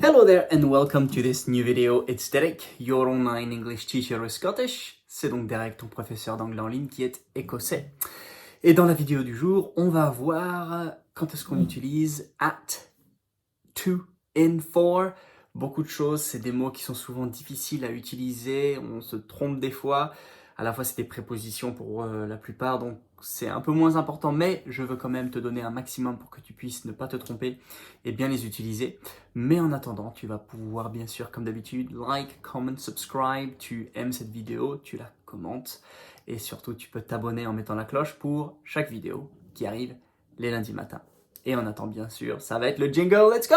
Hello there and welcome to this new video. It's Derek, your online English teacher with Scottish. C'est donc Derek, ton professeur d'anglais en ligne qui est écossais. Et dans la vidéo du jour, on va voir quand est-ce qu'on utilise at, to, in, for. Beaucoup de choses, c'est des mots qui sont souvent difficiles à utiliser, on se trompe des fois. À la fois, c'est des prépositions pour la plupart, donc c'est un peu moins important, mais je veux quand même te donner un maximum pour que tu puisses ne pas te tromper et bien les utiliser. Mais en attendant, tu vas pouvoir bien sûr, comme d'habitude, like, comment, subscribe, tu aimes cette vidéo, tu la commentes, et surtout tu peux t'abonner en mettant la cloche pour chaque vidéo qui arrive les lundis matins. Et on attend bien sûr, ça va être le jingle, let's go!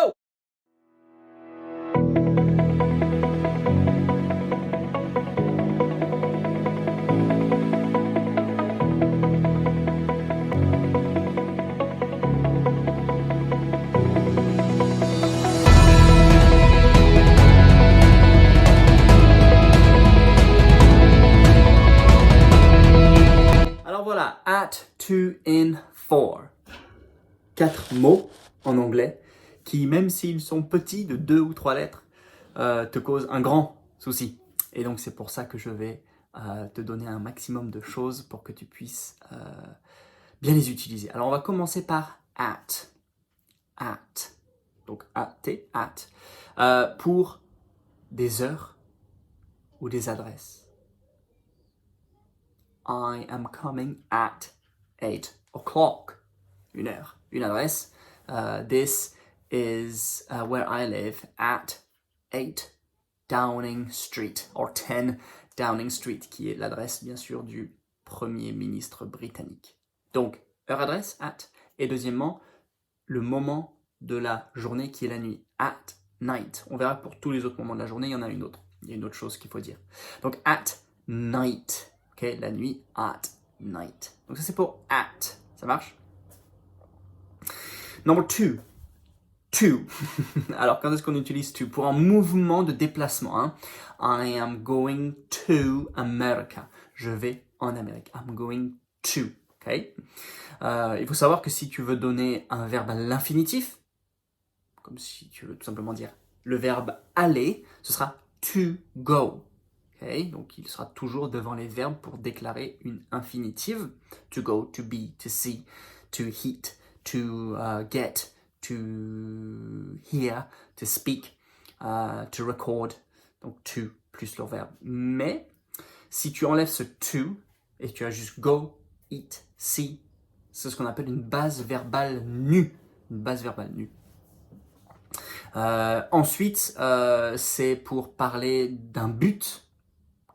Voilà, at, to, in, for. 4 mots en anglais qui, même s'ils sont petits de 2 ou 3 lettres, te causent un grand souci. Et donc c'est pour ça que je vais te donner un maximum de choses pour que tu puisses bien les utiliser. Alors on va commencer par at. At. Donc at, at. Pour des heures ou des adresses. I am coming at 8 o'clock. Une heure, une adresse. This is where I live at 8 Downing Street, or 10 Downing Street, qui est l'adresse bien sûr du Premier ministre britannique. Donc, heure-adresse, at. Et deuxièmement, le moment de la journée qui est la nuit, at night. On verra que pour tous les autres moments de la journée, il y en a une autre. Il y a une autre chose qu'il faut dire. Donc, at night. Okay, la nuit, at night. Donc ça c'est pour at, ça marche? Number 2, to. Alors quand est-ce qu'on utilise to? Pour un mouvement de déplacement. Hein? I am going to America. Je vais en Amérique. I'm going to. Okay? Il faut savoir que si tu veux donner un verbe à l'infinitif, comme si tu veux tout simplement dire le verbe aller, ce sera to go. Okay, donc il sera toujours devant les verbes pour déclarer une infinitive. To go, to be, to see, to heat, to get, to hear, to speak, to record. Donc to plus le verbe. Mais si tu enlèves ce to et tu as juste go, eat, see, c'est ce qu'on appelle une base verbale nue. Une base verbale nue. Ensuite, c'est pour parler d'un but.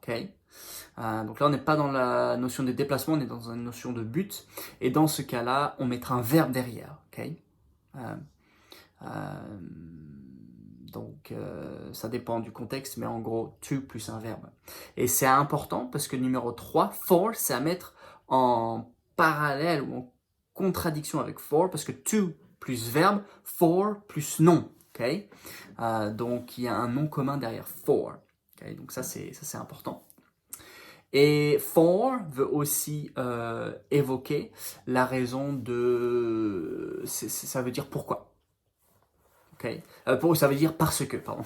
Okay. Donc là, on n'est pas dans la notion de déplacement, on est dans une notion de but. Et dans ce cas-là, on mettra un verbe derrière. Okay. Donc, ça dépend du contexte, mais en gros, to plus un verbe. Et c'est important parce que numéro 3, for, c'est à mettre en parallèle ou en contradiction avec for, parce que to plus verbe, for plus nom. Okay. Donc, il y a un nom commun derrière for. Okay, donc ça c'est important. Et for veut aussi évoquer la raison de... ça veut dire pourquoi. Okay. Ça veut dire parce que, pardon.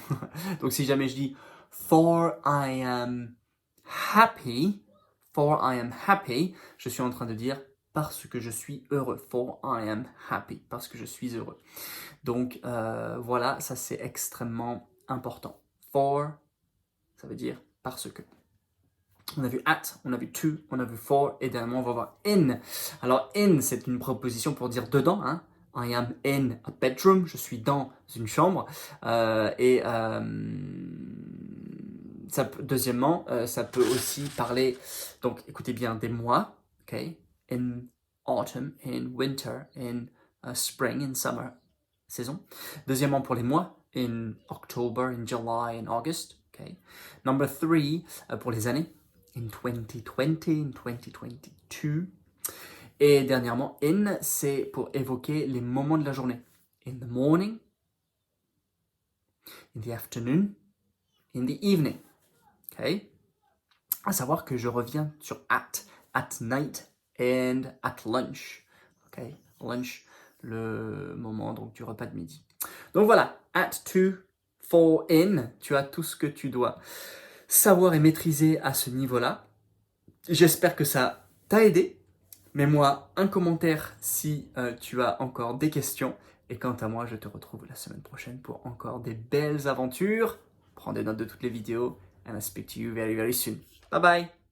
Donc si jamais je dis for I am happy, je suis en train de dire parce que je suis heureux. For I am happy, parce que je suis heureux. Donc voilà, ça c'est extrêmement important. For, ça veut dire parce que. On a vu at, on a vu to, on a vu for, et dernièrement on va voir in. Alors in, c'est une proposition pour dire dedans. Hein. I am in a bedroom, je suis dans une chambre. Deuxièmement, ça peut aussi parler, donc écoutez bien, des mois. Okay? In autumn, in winter, in spring, in summer, saison. Deuxièmement, pour les mois, in October, in July, in August. Okay? Number 3, pour les années. In 2020, in 2022. Et dernièrement, in, c'est pour évoquer les moments de la journée. In the morning, in the afternoon, in the evening. Okay? À savoir que je reviens sur at night and at lunch. Okay? Lunch, le moment donc du repas de midi. Donc voilà, at, to, fall in. Tu as tout ce que tu dois savoir et maîtriser à ce niveau-là. J'espère que ça t'a aidé. Mets-moi un commentaire si tu as encore des questions. Et quant à moi, je te retrouve la semaine prochaine pour encore des belles aventures. Prends des notes de toutes les vidéos. And I'll speak to you very, very soon. Bye bye!